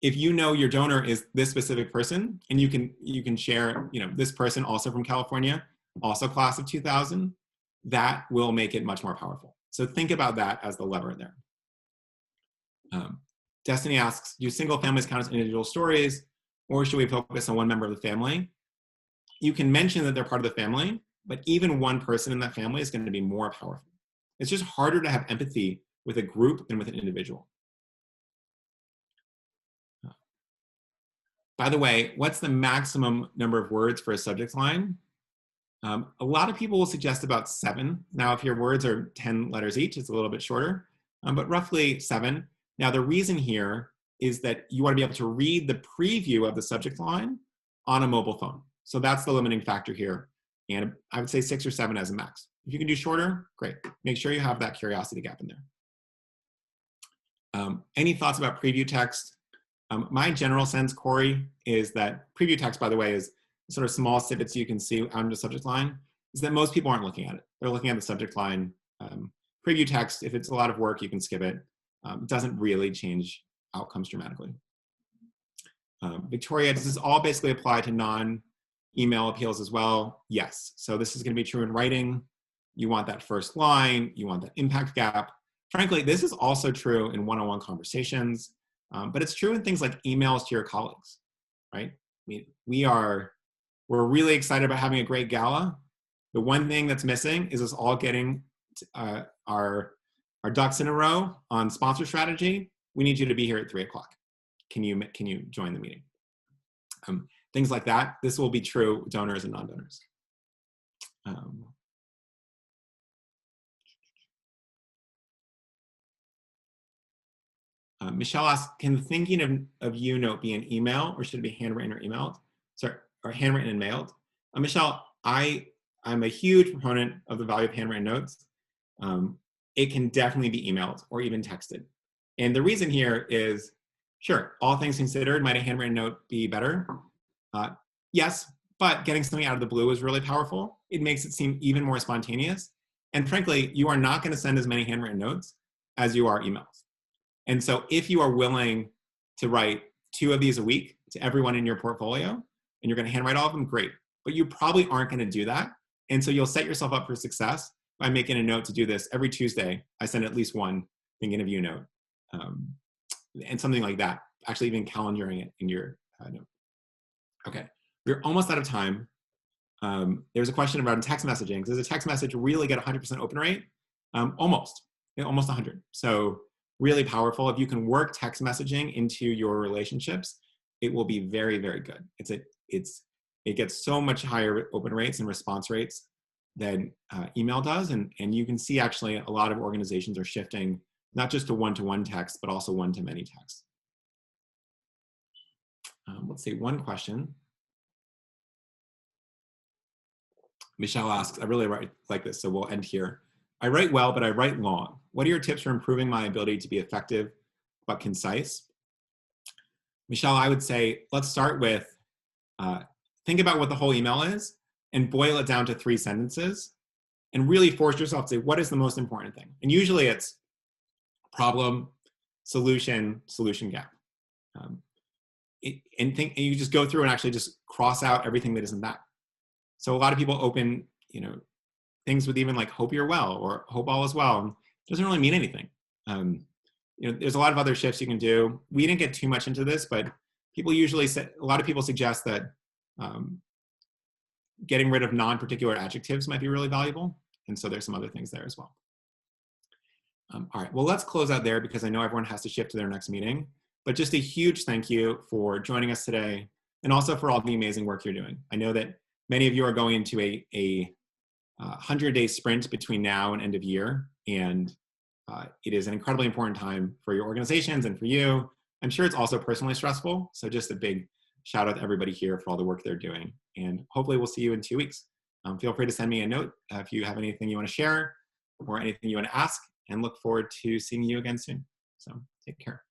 If you know your donor is this specific person, and you can share, this person also from California, also class of 2000, that will make it much more powerful. So think about that as the lever there. Destiny asks, do single families count as individual stories, or should we focus on one member of the family? You can mention that they're part of the family, but even one person in that family is going to be more powerful. It's just harder to have empathy with a group than with an individual. By the way, what's the maximum number of words for a subject line? A lot of people will suggest about 7. Now, if your words are 10 letters each, it's a little bit shorter, but roughly 7. Now, the reason here is that you want to be able to read the preview of the subject line on a mobile phone. So that's the limiting factor here. And I would say 6 or 7 as a max. If you can do shorter, great. Make sure you have that curiosity gap in there. Any thoughts about preview text? My general sense, Corey, is that preview text, by the way, is sort of small snippets you can see on the subject line, is that most people aren't looking at it. They're looking at the subject line. Preview text, if it's a lot of work, you can skip it. It doesn't really change outcomes dramatically. Victoria, does this all basically apply to non-email appeals as well? Yes. So this is going to be true in writing. You want that first line. You want that impact gap. Frankly, this is also true in one-on-one conversations, but it's true in things like emails to your colleagues, right? I mean, we're really excited about having a great gala. The one thing that's missing is us all getting our ducks in a row on sponsor strategy. We need you to be here at 3 o'clock. can you join the meeting? Things like that. This will be true donors and non-donors. Michelle asks, can the thinking of you note be an email, or should it be handwritten or emailed? Sorry, or handwritten and mailed? Michelle, I'm a huge proponent of the value of handwritten notes. It can definitely be emailed or even texted. And the reason here is, sure, all things considered, might a handwritten note be better? Yes, but getting something out of the blue is really powerful. It makes it seem even more spontaneous. And frankly, you are not going to send as many handwritten notes as you are emails. And so if you are willing to write 2 of these a week to everyone in your portfolio, and you're going to handwrite all of them, great. But you probably aren't going to do that. And so you'll set yourself up for success by making a note to do this. Every Tuesday, I send at least one thinking of you note. And something like that, actually even calendaring it in your note. Okay, we're almost out of time. There's a question about text messaging. Does a text message really get 100% open rate? Almost 100. So really powerful. If you can work text messaging into your relationships, it will be very, very good. It gets so much higher open rates and response rates than email does. And you can see actually a lot of organizations are shifting not just to one-to-one text, but also one-to-many text. Let's see, one question. Michelle asks, I really like this, so we'll end here. I write well, but I write long. What are your tips for improving my ability to be effective but concise? Michelle, I would say, let's start with, think about what the whole email is and boil it down to 3 sentences and really force yourself to say, what is the most important thing? And usually it's problem, solution, solution gap. And you just go through and actually just cross out everything that isn't that. So a lot of people open, things with even like hope you're well or hope all is well. It doesn't really mean anything. There's a lot of other shifts you can do. We didn't get too much into this, but people usually say, a lot of people suggest that getting rid of non-particular adjectives might be really valuable. And so there's some other things there as well. All right, well, let's close out there because I know everyone has to shift to their next meeting. But just a huge thank you for joining us today and also for all the amazing work you're doing. I know that many of you are going into a 100-day sprint between now and end of year. And it is an incredibly important time for your organizations and for you. I'm sure it's also personally stressful. So just a big shout out to everybody here for all the work they're doing. And hopefully we'll see you in 2 weeks. Feel free to send me a note if you have anything you want to share or anything you want to ask, and look forward to seeing you again soon. So take care.